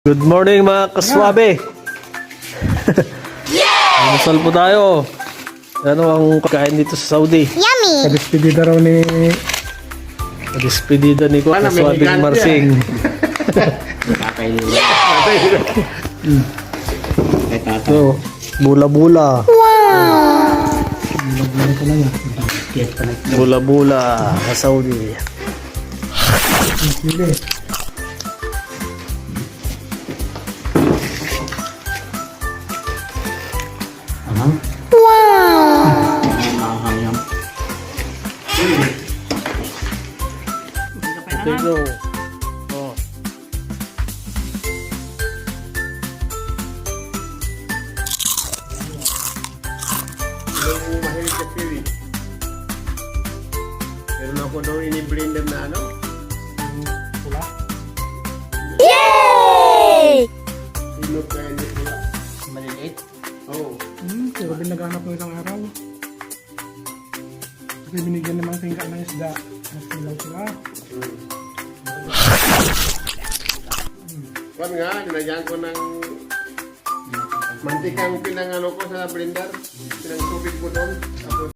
Good morning mga kaswabe. Almusal po tayo. Ano ang kain dito sa Saudi? Yummy! Kadispedida raw ni... Despedida ni ko kaswabing Marsing. So, bula-bula. Bula-bula sa Saudi. Okay, go. Oh. Yung mahilig sa kiwi. Meron ako daw ini-blender na ano? Pula. Yay! Sinok kaya niya pula. Maliliit. Oo. Pero naghanap ng isang araw. Kasi binigyan namang tingka ng isda. Mas nilaw sila. Kwan nga, dinagyan ko ng mantikang pinangano ko sa blender. Pinang tubig ko doon. Tapos